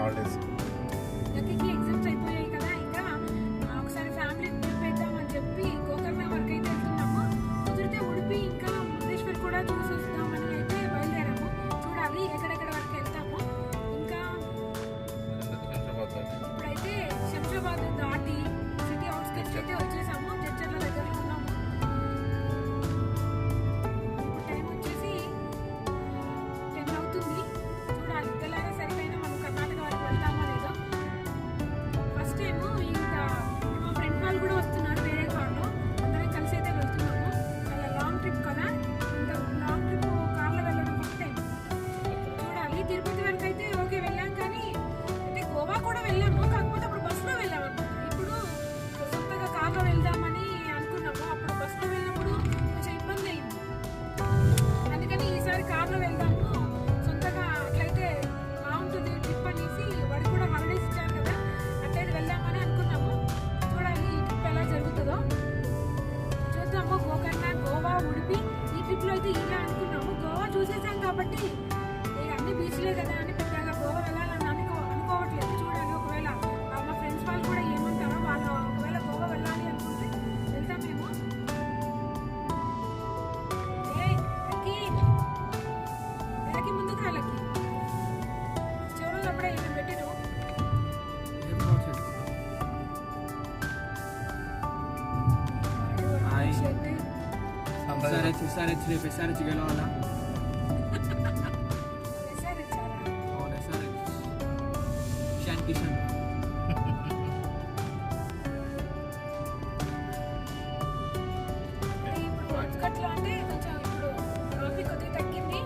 Holidays. లక్కీకి exams అయిపోయాయి కదా, ఇంకా ఒకసారి ఫ్యామిలీ ట్రిప్ వేద్దామని చెప్పి గోకర్ణ వరకు అయితే వెళ్తున్నాము. కుదిరితే ఉడిపి ఇంకా మురుడేశ్వర్ కూడా చూసి వస్తామని అయితే బయలుదేరాము. చూడాలి ఎక్కడెక్కడ వరకు వెళ్తాము. ఇంకా ఇప్పుడైతే శంషాబాద్ దాటి సిటీ అవుట్స్కట్స్ అయితే వచ్చేసాము. జడ్చర్ల దగ్గరలో ఉన్నాము. ఇప్పుడు టైం వచ్చేసి 10 అవుతుంది. చూడాలి తెల్లారే సరిపోయినా మనం కర్ణాటక వరకు వెళ్తామో లేదో. ఫస్ట్ టైం ఇంకా మా ఫ్రెండ్ వాళ్ళు కూడా వస్తున్నారు వేరే కార్లో. అందరం కలిసి అయితే వెళ్తున్నాము. చాలా లాంగ్ ట్రిప్ కదా, ఇంత లాంగ్ ట్రిప్ కార్లో వెళ్ళడం ఫస్ట్ టైం. చూడాలి. తిరుపతి వరకు అయితే ఓకే వెళ్ళాం, కానీ అంటే గోవా కూడా వెళ్ళాము. కాకపోతే అప్పుడు బస్సులో వెళ్ళాము అనమాట. ఇప్పుడు సొంతగా కార్లో వెళ్దామని అనుకున్నాము. అప్పుడు బస్సులో వెళ్ళినప్పుడు కొంచెం ఇబ్బంది అయింది. అందుకని ఈసారి కార్లో వెళ్దాము, సొంతగా అట్లయితే బాగుంటుంది ట్రిప్ అనేసి. వాడికి కూడా హాలిడేస్ ఇచ్చారు కదా, అట్లయితే వెళ్దామని అనుకున్నాము. చూడాలి ఈ ట్రిప్ ఎలా జరుగుతుందో చూద్దాము. గోకర్ణ, గోవా, ఉడిపి ఈ ట్రిప్లో అయితే ఇలా అనుకున్నాము. గోవా చూసేసాం కాబట్టి ఇక అన్ని బీచ్లే కదా అని పెద్దగా గోవా వెళ్ళాలని అనుకోవట్లేదు. చూడాలి ఒకవేళ మా ఫ్రెండ్స్ వాళ్ళు కూడా ఏమంటారో, వాళ్ళు ఒకవేళ గోవా వెళ్ళాలి అనుకుంటే వెళ్తామేమో. లక్కీ ముందుకు రా. లక్కీ చివరిలో అప్పుడే ఇలా పెట్టిరు. SRH గెలవాలా? ఇషాన్ కిషన్ ఇప్పుడు ఉత్కట్లో అంటే కొంచెం ఇప్పుడు ట్రాఫిక్ కొద్దిగా తగ్గింది.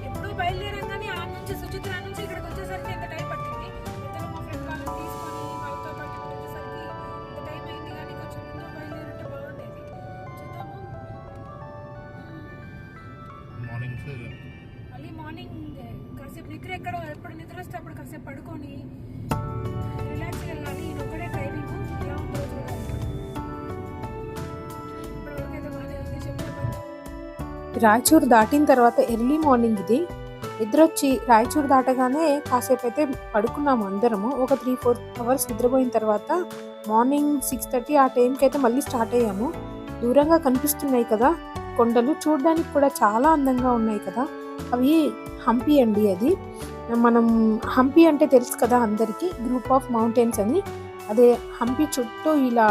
ఎప్పుడు బయలుదేరంగానే ఆ నుంచి సుచిత్ర నుంచి ఇక్కడికి వచ్చేసరికి ఎంత టైం పట్టింది. ఇద్దరు మా ఫ్రెండ్ వాళ్ళని తీసుకొని వాళ్ళతో పాటు ఇక్కడ వచ్చేసరికి ఎంత టైం అయింది. కానీ కొంచెం ముందు బయలుదేరంటే బాగుండేది. చూద్దాము. మళ్ళీ మార్నింగ్ కాసేపు నిద్ర ఎప్పుడు నిద్ర వస్తే అప్పుడు కాసేపు పడుకొని రిలాక్స్ వెళ్ళాలి. ఇది ఒకటే డ్రైవింగ్ ఎలా ఉందో చూడాలి. ఇప్పటివరకైతే బాగానే ఉంది. చెప్పాను రాయచూరు దాటిన తర్వాత ఎర్లీ మార్నింగ్ ఇది. నిద్రొచ్చి రాయచూరు దాటగానే కాసేపు అయితే పడుకున్నాము అందరము. ఒక 3-4 అవర్స్ నిద్రపోయిన తర్వాత మార్నింగ్ 6:30 ఆ టైంకి అయితే మళ్ళీ స్టార్ట్ అయ్యాము. దూరంగా కనిపిస్తున్నాయి కదా కొండలు, చూడడానికి కూడా చాలా అందంగా ఉన్నాయి కదా. అవి హంపి అండి. అది మనం హంపి అంటే తెలుసు కదా అందరికీ, గ్రూప్ ఆఫ్ మౌంటైన్స్ అని. అదే హంపి చుట్టూ ఇలా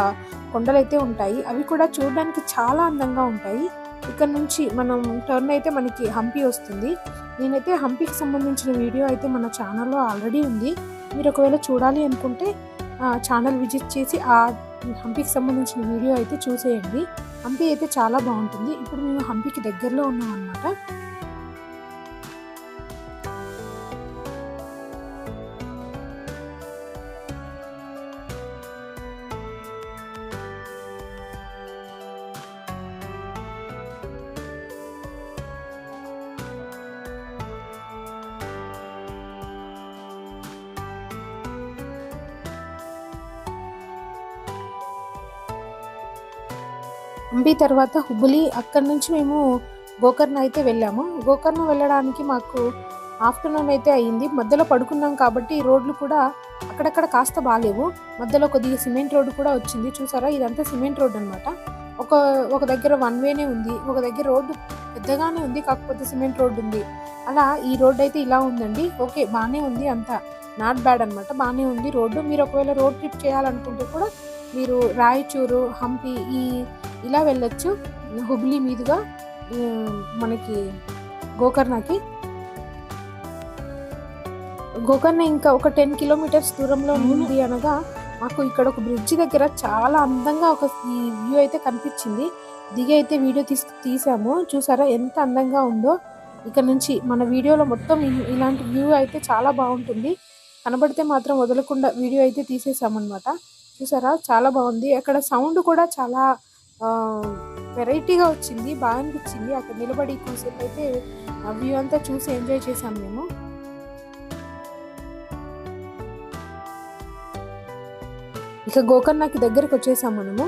కొండలైతే ఉంటాయి. అవి కూడా చూడడానికి చాలా అందంగా ఉంటాయి. ఇక్కడ నుంచి మనం టర్న్ అయితే మనకి హంపి వస్తుంది. నేనైతే హంపికి సంబంధించిన వీడియో అయితే మన ఛానల్లో ఆల్రెడీ ఉంది. మీరు ఒకవేళ చూడాలి అనుకుంటే ఛానల్ విజిట్ చేసి ఆ హంపికి సంబంధించిన వీడియో అయితే చూసేయండి. హంపి అయితే చాలా బాగుంటుంది. ఇప్పుడు మేము హంపికి దగ్గరలో ఉన్నాం అన్నమాట. హంపి తర్వాత హుబ్లీ, అక్కడి నుంచి మేము గోకర్ణ అయితే వెళ్ళాము. గోకర్ణ వెళ్ళడానికి మాకు ఆఫ్టర్నూన్ అయితే అయ్యింది. మధ్యలో పడుకున్నాం కాబట్టి రోడ్లు కూడా అక్కడక్కడ కాస్త బాగాలేవు. మధ్యలో కొద్దిగా సిమెంట్ రోడ్డు కూడా వచ్చింది. చూసారా, ఇదంతా సిమెంట్ రోడ్ అనమాట. ఒక దగ్గర 1 వేనే ఉంది, ఒక దగ్గర రోడ్డు పెద్దగానే ఉంది, కాకపోతే సిమెంట్ రోడ్డు ఉంది. అలా ఈ రోడ్డు అయితే ఇలా ఉందండి. ఓకే, బాగానే ఉంది, అంతా నాట్ బ్యాడ్ అనమాట, బాగానే ఉంది రోడ్డు. మీరు ఒకవేళ రోడ్ ట్రిప్ చేయాలనుకుంటే కూడా మీరు రాయచూరు, హంపి ఇలా వెళ్ళొచ్చు. హుబ్లీ మీదుగా మనకి గోకర్ణకి. గోకర్ణ ఇంకా ఒక 10 కిలోమీటర్స్ దూరంలో ఉంది అనగా మాకు ఇక్కడ ఒక బ్రిడ్జి దగ్గర చాలా అందంగా ఈ వ్యూ అయితే కనిపించింది. దిగి అయితే వీడియో తీసాము. చూసారా ఎంత అందంగా ఉందో. ఇక్కడ నుంచి మన వీడియోలో మొత్తం ఇలాంటి వ్యూ అయితే చాలా బాగుంటుంది. కనబడితే మాత్రం వదలకుండా వీడియో అయితే తీసేసామన్నమాట. చూసారా చాలా బాగుంది. అక్కడ సౌండ్ కూడా చాలా వెరైటీగా వచ్చింది, బాగా అనిపించింది. అక్కడ నిలబడి కొంచెంసేపు అయితే ఆ వ్యూ అంతా చూసి ఎంజాయ్ చేసాం మేము. ఇక గోకర్ణకి దగ్గరికి వచ్చేసాము. మనము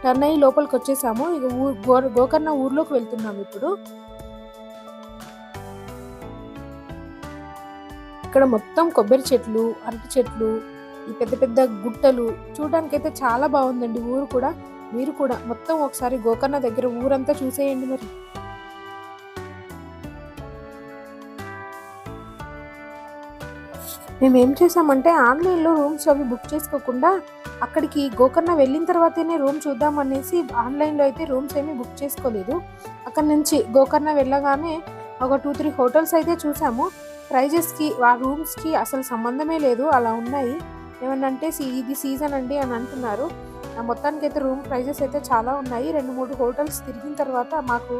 టర్న్ అయ్యి లోపలికి వచ్చేసాము. ఇక గోకర్ణ ఊర్లోకి వెళ్తున్నాము ఇప్పుడు. ఇక్కడ మొత్తం కొబ్బరి చెట్లు, అరటి చెట్లు, ఈ పెద్ద పెద్ద గుట్టలు చూడడానికి అయితే చాలా బాగుందండి ఊరు కూడా. మీరు కూడా మొత్తం ఒకసారి గోకర్ణ దగ్గర ఊరంతా చూసేయండి మరి. మేము ఏం చేసామంటే ఆన్లైన్లో రూమ్స్ అవి బుక్ చేసుకోకుండా అక్కడికి గోకర్ణ వెళ్ళిన తర్వాతనే రూమ్ చూద్దాం అనేసి ఆన్లైన్లో అయితే రూమ్స్ ఏమీ బుక్ చేసుకోలేదు. అక్కడ నుంచి గోకర్ణ వెళ్ళగానే ఒక 2-3 హోటల్స్ అయితే చూసాము. ప్రైజెస్కి ఆ రూమ్స్కి అసలు సంబంధమే లేదు, అలా ఉన్నాయి. ఏమన్నంటే ఇది సీజన్ అండి అని అంటున్నారు. మొత్తానికి అయితే రూమ్ ప్రైజెస్ అయితే చాలా ఉన్నాయి. 2-3 హోటల్స్ తిరిగిన తర్వాత మాకు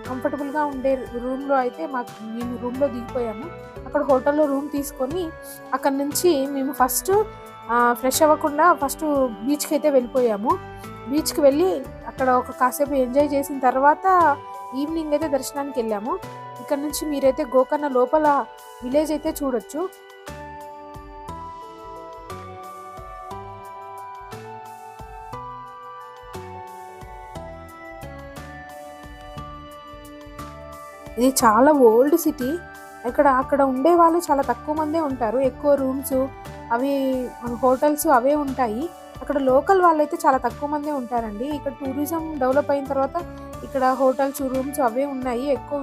కంఫర్టబుల్గా ఉండే రూమ్లో అయితే మేము రూమ్లో దిగిపోయాము. అక్కడ హోటల్లో రూమ్ తీసుకొని అక్కడ నుంచి మేము ఫస్ట్ ఫ్రెష్ అవ్వకుండా ఫస్ట్ బీచ్కి అయితే వెళ్ళిపోయాము. బీచ్కి వెళ్ళి అక్కడ ఒక కాసేపు ఎంజాయ్ చేసిన తర్వాత ఈవినింగ్ అయితే దర్శనానికి వెళ్ళాము. ఇక్కడ నుంచి మీరైతే గోకర్ణ లోపల విలేజ్ అయితే చూడొచ్చు. ఇది చాలా ఓల్డ్ సిటీ. అక్కడ ఉండే వాళ్ళు చాలా తక్కువ మందే ఉంటారు. ఎక్కువ రూమ్స్ అవి హోటల్స్ అవే ఉంటాయి. అక్కడ లోకల్ వాళ్ళైతే చాలా తక్కువ మందే ఉంటారండి. ఇక్కడ టూరిజం డెవలప్ అయిన తర్వాత ఇక్కడ హోటల్స్, రూమ్స్ అవే ఉన్నాయి. ఎక్కువ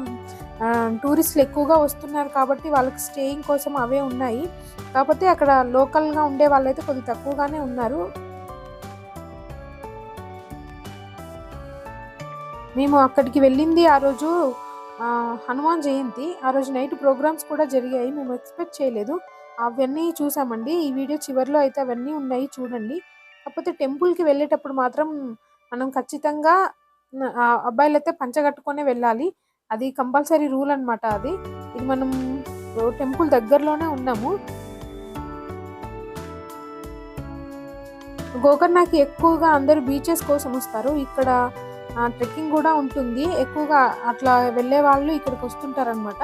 టూరిస్టులు ఎక్కువగా వస్తున్నారు కాబట్టి వాళ్ళకి స్టేయింగ్ కోసం అవే ఉన్నాయి. కాకపోతే అక్కడ లోకల్గా ఉండే వాళ్ళైతే కొద్ది తక్కువగానే ఉన్నారు. మేము అక్కడికి వెళ్ళింది ఆ రోజు హనుమాన్ జయంతి. ఆ రోజు నైట్ ప్రోగ్రామ్స్ కూడా జరిగాయి. మేము ఎక్స్పెక్ట్ చేయలేదు. అవన్నీ చూసామండి. ఈ వీడియో చివరిలో అయితే అవన్నీ ఉన్నాయి, చూడండి. కాకపోతే టెంపుల్కి వెళ్ళేటప్పుడు మాత్రం మనం ఖచ్చితంగా అబ్బాయిలు అయితే పంచగట్టుకునే వెళ్ళాలి. అది కంపల్సరీ రూల్ అనమాట. ఇది మనం టెంపుల్ దగ్గరలోనే ఉన్నాము. గోకర్ణకి ఎక్కువగా అందరూ బీచెస్ కోసం వస్తారు. ఇక్కడ ట్రెక్కింగ్ కూడా ఉంటుంది. ఎక్కువగా అట్లా వెళ్ళే వాళ్ళు ఇక్కడికి వస్తుంటారనమాట.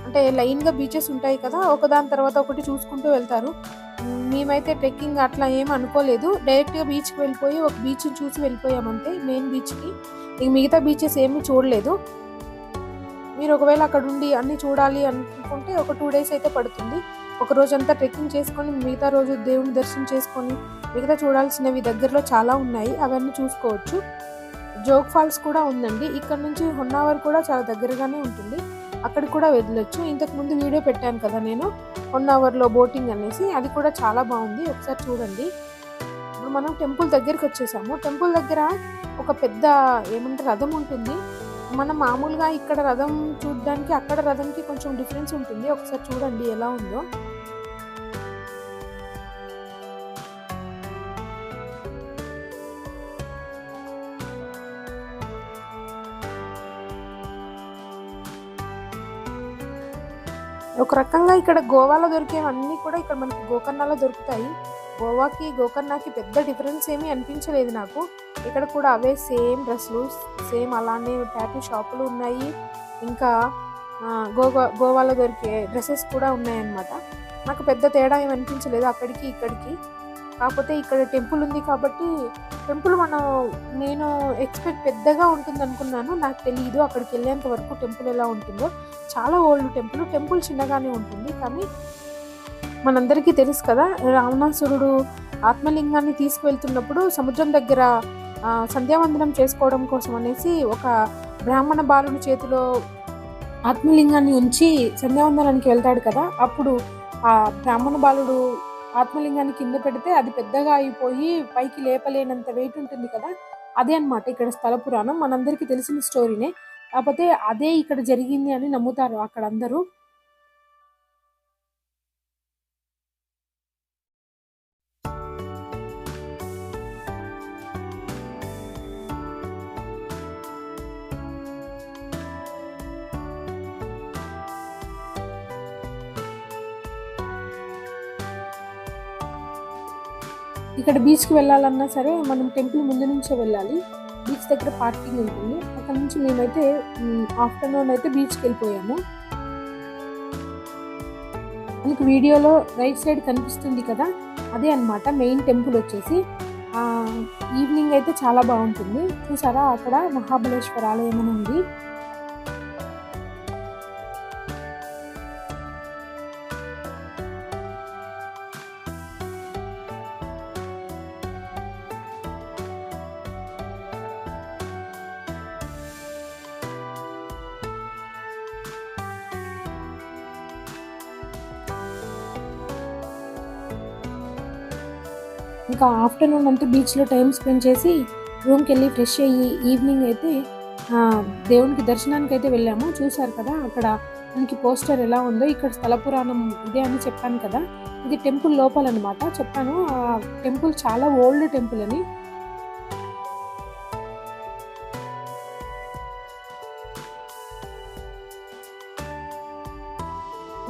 అంటే లైన్గా బీచెస్ ఉంటాయి కదా, ఒకదాని తర్వాత ఒకటి చూసుకుంటూ వెళ్తారు. మేమైతే ట్రెక్కింగ్ అట్లా ఏం అనుకోలేదు. డైరెక్ట్గా బీచ్కి వెళ్ళిపోయి ఒక బీచ్ని చూసి వెళ్ళిపోయామంటే మెయిన్ బీచ్కి. ఇంక మిగతా బీచెస్ ఏమీ చూడలేదు. మీరు ఒకవేళ అక్కడ ఉండి అన్నీ చూడాలి అనుకుంటే ఒక 2 days అయితే పడుతుంది. ఒక రోజంతా ట్రెక్కింగ్ చేసుకొని మిగతా రోజు దేవుని దర్శనం చేసుకొని మిగతా చూడాల్సినవి దగ్గరలో చాలా ఉన్నాయి, అవన్నీ చూసుకోవచ్చు. జోగ్ ఫాల్స్ కూడా ఉందండి. ఇక్కడ నుంచి హొన్నావర్ కూడా చాలా దగ్గరగానే ఉంటుంది. అక్కడికి కూడా వెళ్ళొచ్చు. ఇంతకు ముందు వీడియో పెట్టాను కదా నేను హొన్నావర్లో బోటింగ్ అనేసి, అది కూడా చాలా బాగుంది, ఒకసారి చూడండి. ఇప్పుడు మనం టెంపుల్ దగ్గరికి వచ్చేసాము. టెంపుల్ దగ్గర ఒక పెద్ద రథం ఉంటుంది. మనం మామూలుగా ఇక్కడ రథం చూడడానికి అక్కడ రథంకి కొంచెం డిఫరెన్స్ ఉంటుంది. ఒకసారి చూడండి ఎలా ఉందో. ఒక రకంగా ఇక్కడ గోవాలో దొరికేవన్నీ కూడా ఇక్కడ మనకి గోకర్ణలో దొరుకుతాయి. గోవాకి గోకర్ణకి పెద్ద డిఫరెన్స్ ఏమీ అనిపించలేదు నాకు. ఇక్కడ కూడా అవే సేమ్ డ్రెస్సులు, సేమ్ అలానే టాటూ షాపులు ఉన్నాయి. ఇంకా గోవాలో దొరికే డ్రెస్సెస్ కూడా ఉన్నాయన్నమాట. నాకు పెద్ద తేడా ఏమి అనిపించలేదు అక్కడికి ఇక్కడికి. కాకపోతే ఇక్కడ టెంపుల్ ఉంది కాబట్టి నేను ఎక్స్పెక్ట్ పెద్దగా ఉంటుంది అనుకున్నాను. నాకు తెలియదు అక్కడికి వెళ్ళేంత వరకు టెంపుల్ ఎలా ఉంటుందో. చాలా ఓల్డ్ టెంపుల్ చిన్నగానే ఉంటుంది. కానీ మనందరికీ తెలుసు కదా, రావణాసురుడు ఆత్మలింగాన్ని తీసుకువెళ్తున్నప్పుడు సముద్రం దగ్గర సంధ్యావందనం చేసుకోవడం కోసం అనేసి ఒక బ్రాహ్మణ బాలుడి చేతిలో ఆత్మలింగాన్ని ఉంచి సంధ్యావందనానికి వెళ్తాడు కదా. అప్పుడు ఆ బ్రాహ్మణ బాలుడు ఆత్మలింగాన్ని కింద పెడితే అది పెద్దగా అయిపోయి పైకి లేపలేనంత వెయిట్ ఉంటుంది కదా. అదే అన్నమాట ఇక్కడ స్థల పురాణం. మనందరికీ తెలిసిన స్టోరీనే. కాకపోతే అదే ఇక్కడ జరిగింది అని నమ్ముతారు అక్కడ అందరూ. ఇక్కడ బీచ్కి వెళ్ళాలన్నా సరే మనం టెంపుల్ ముందు నుంచే వెళ్ళాలి. బీచ్ దగ్గర పార్కింగ్ ఉంటుంది. అక్కడ నుంచి మేమైతే ఆఫ్టర్నూన్ అయితే బీచ్కి వెళ్ళిపోయాము. మనకి వీడియోలో రైట్ సైడ్ కనిపిస్తుంది కదా, అదే అన్నమాట మెయిన్ టెంపుల్ వచ్చేసి. ఈవినింగ్ అయితే చాలా బాగుంటుంది. చూసారా అక్కడ మహాబలేశ్వర ఆలయం అని ఉంది. ఇంకా ఆఫ్టర్నూన్ అంతా బీచ్లో టైం స్పెండ్ చేసి రూమ్కి వెళ్ళి ఫ్రెష్ అయ్యి ఈవినింగ్ అయితే దేవునికి దర్శనానికి అయితే వెళ్ళాము. చూసారు కదా అక్కడ మనకి పోస్టర్ ఎలా ఉందో. ఇక్కడ స్థల పురాణం ఇదే అని చెప్పాను కదా, ఇది టెంపుల్ లోపల అనమాట. చెప్పాను ఆ టెంపుల్ చాలా ఓల్డ్ టెంపుల్ అని.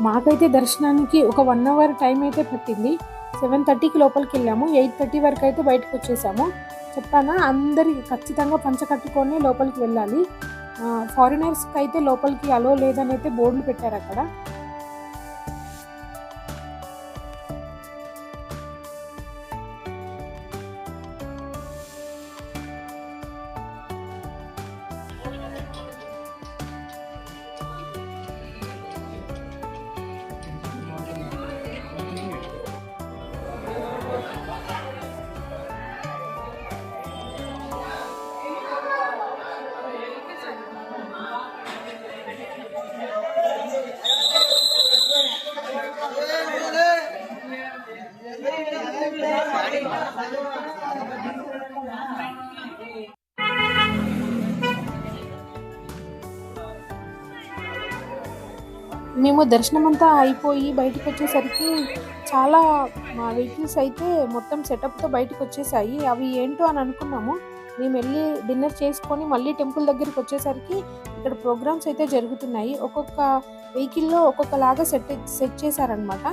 మాకైతే దర్శనానికి ఒక 1 అవర్ టైం అయితే పట్టింది. 7:30కి లోపలికి వెళ్ళాము, 8:30 వరకు అయితే బయటకు వచ్చేసాము. చెప్పానా అందరికి ఖచ్చితంగా పంచ కట్టుకొని లోపలికి వెళ్ళాలి. ఫారినర్స్కి అయితే లోపలికి అలో లేదని అయితే బోర్డులు పెట్టారు అక్కడ. మేము దర్శనం అంతా అయిపోయి బయటకు వచ్చేసరికి చాలా మా వెహికల్స్ అయితే మొత్తం సెటప్తో బయటకు వచ్చేసాయి. అవి ఏంటో అని అనుకున్నాము. మేము వెళ్ళి డిన్నర్ చేసుకొని మళ్ళీ టెంపుల్ దగ్గరికి వచ్చేసరికి ఇక్కడ ప్రోగ్రామ్స్ అయితే జరుగుతున్నాయి. ఒక్కొక్క వెహికల్లో ఒక్కొక్కలాగా సెట్ చేశారనమాట.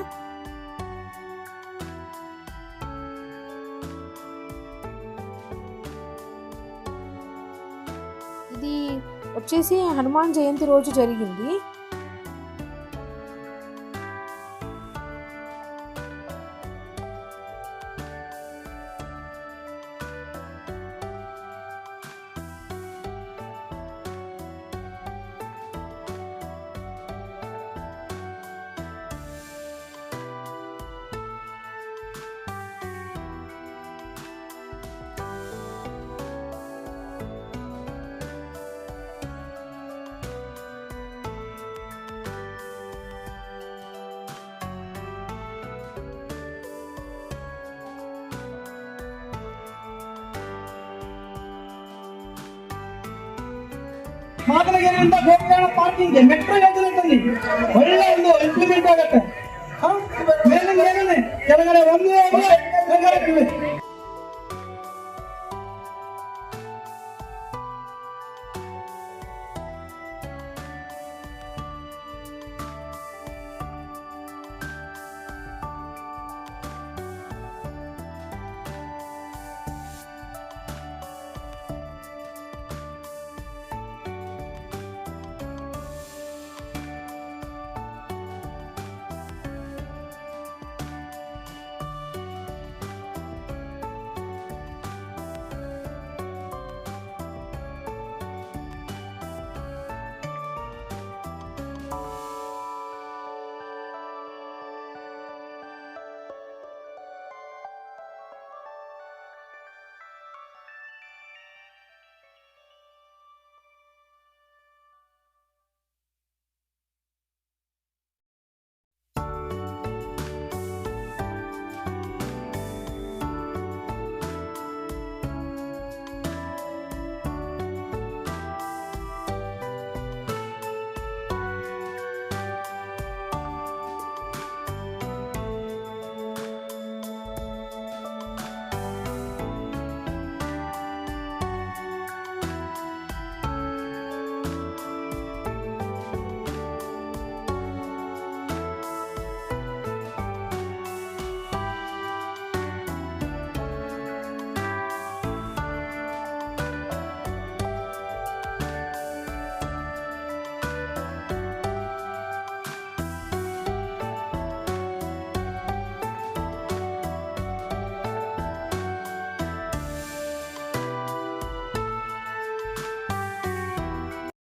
ఇది వచ్చేసి హనుమాన్ జయంతి రోజు జరిగింది. ಮಾತನಾಡಿದ ಗೋಕರ್ಣ ಪಾರ್ಕಿಂಗ್ ಮೆಟ್ರೋ ಯೋಜನೆ ತಂದಿ ಒಳ್ಳೆ